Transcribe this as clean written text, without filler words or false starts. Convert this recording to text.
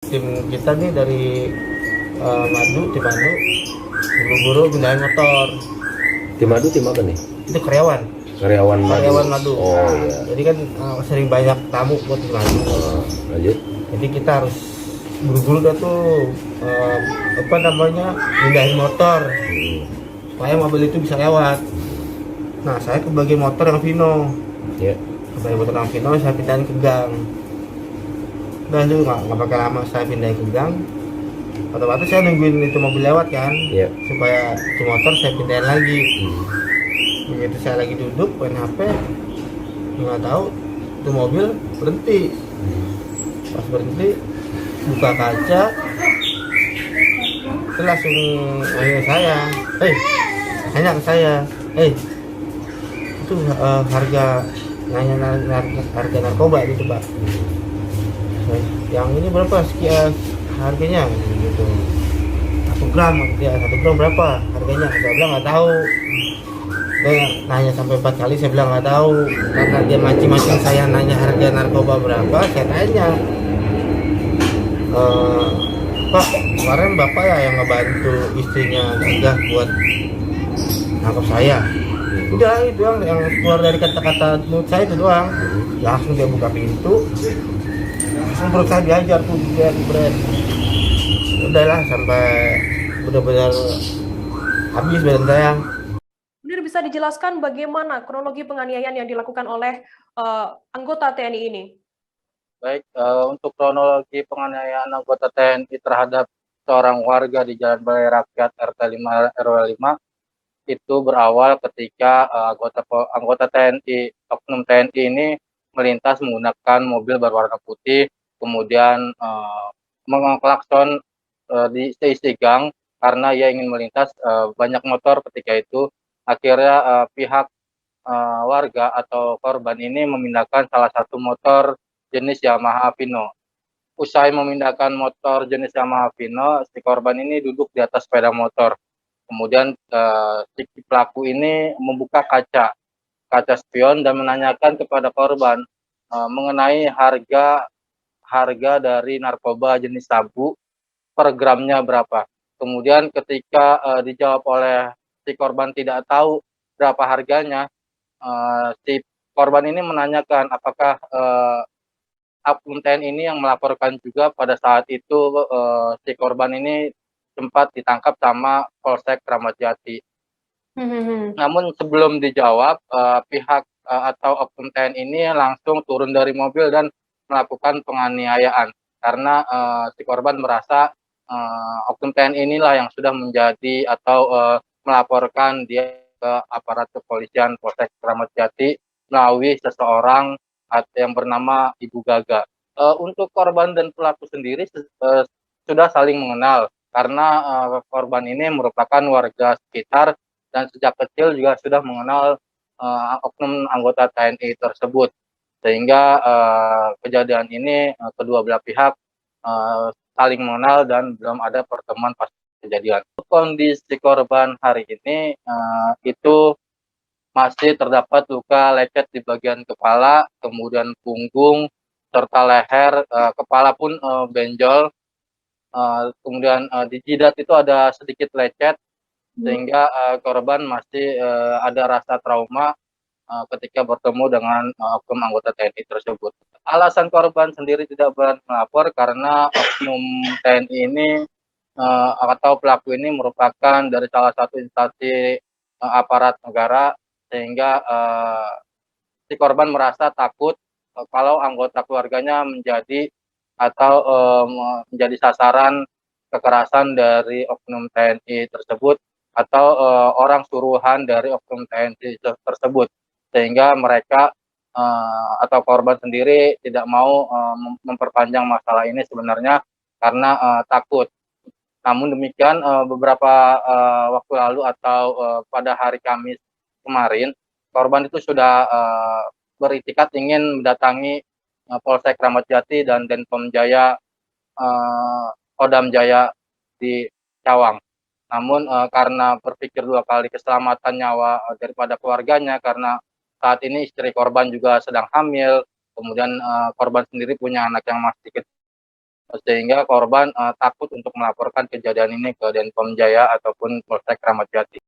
Tim kita nih dari tim Madu buru-buru pindahin motor. Tim Madu tim apa nih? Itu karyawan Karyawan Madu. Madu. Oh iya. Jadi kan sering banyak tamu buat tim Madu. Lanjut. Jadi kita harus buru-buru dah tuh pindahin motor supaya mobil itu bisa lewat. Nah, saya ke bagian motor yang Vino. Ya. Ke bagian motor yang Vino saya pindahin ke gang. Udah itu nggak pakai lama saya pindahin ke gang. Otomatis saya nungguin itu mobil lewat kan, supaya itu motor saya pindahin lagi. Begitu saya lagi duduk main HP, nggak tahu itu mobil berhenti. Pas berhenti buka kaca, itu langsung nanya saya, nanya ke saya, itu harga harga narkoba gitu pak. Yang ini berapa sekian harganya gitu, 1 gram ya, 1 gram berapa harganya, saya bilang nggak tahu. Dia nanya sampai 4 kali, saya bilang nggak tahu. Karena dia mancing-mancing saya nanya harga narkoba berapa, saya tanya, Pak, kemarin bapak ya yang ngebantu istrinya gagah buat nangkep saya. Udah itu doang yang keluar dari kata-kata mulut saya, itu doang. Langsung dia buka pintu, langsung perut saya diajar tuh, berat. Udahlah sampai benar-benar habis badan saya. Benar, bisa dijelaskan bagaimana kronologi penganiayaan yang dilakukan oleh anggota TNI ini? Baik, untuk kronologi penganiayaan anggota TNI terhadap seorang warga di Jalan Balai Rakyat RT 5 RW 5 itu berawal ketika anggota TNI, oknum TNI ini melintas menggunakan mobil berwarna putih, kemudian mengklakson di seisi gang karena ia ingin melintas banyak motor ketika itu. Akhirnya pihak warga atau korban ini memindahkan salah satu motor jenis Yamaha Vino. Usai memindahkan motor jenis Yamaha Vino, si korban ini duduk di atas sepeda motor. Kemudian si pelaku ini membuka kaca spion dan menanyakan kepada korban mengenai harga dari narkoba jenis sabu per gramnya berapa. Kemudian ketika dijawab oleh si korban tidak tahu berapa harganya, si korban ini menanyakan apakah oknum TNI ini yang melaporkan juga pada saat itu si korban ini sempat ditangkap sama Polsek Kramat Jati. Namun sebelum dijawab, pihak atau oknum TNI ini langsung turun dari mobil dan melakukan penganiayaan karena si korban merasa oknum TNI inilah yang sudah menjadi atau melaporkan dia ke aparat kepolisian Polsek Kramat Jati melalui seseorang yang bernama Ibu Gaga. Untuk korban dan pelaku sendiri sudah saling mengenal karena korban ini merupakan warga sekitar dan sejak kecil juga sudah mengenal oknum anggota TNI tersebut. Sehingga kejadian ini kedua belah pihak saling mengenal dan belum ada pertemuan pas kejadian. Kondisi korban hari ini itu masih terdapat luka lecet di bagian kepala, kemudian punggung, serta leher, kepala pun benjol, kemudian di jidat itu ada sedikit lecet, sehingga korban masih ada rasa trauma ketika bertemu dengan oknum anggota TNI tersebut. Alasan korban sendiri tidak berani melapor karena oknum TNI ini atau pelaku ini merupakan dari salah satu instansi aparat negara, sehingga si korban merasa takut kalau anggota keluarganya menjadi atau menjadi sasaran kekerasan dari oknum TNI tersebut atau orang suruhan dari oknum TNI tersebut, sehingga mereka atau korban sendiri tidak mau memperpanjang masalah ini sebenarnya karena takut. Namun demikian beberapa waktu lalu atau pada hari Kamis kemarin, korban itu sudah beritikat ingin mendatangi Polsek Kramat Jati dan Denpom Jaya, Kodam Jaya di Cawang. Namun karena berpikir 2 kali keselamatan nyawa daripada keluarganya, karena saat ini istri korban juga sedang hamil, kemudian korban sendiri punya anak yang masih kecil, sehingga korban takut untuk melaporkan kejadian ini ke Denpom Jaya ataupun Polsek Kramat Jati.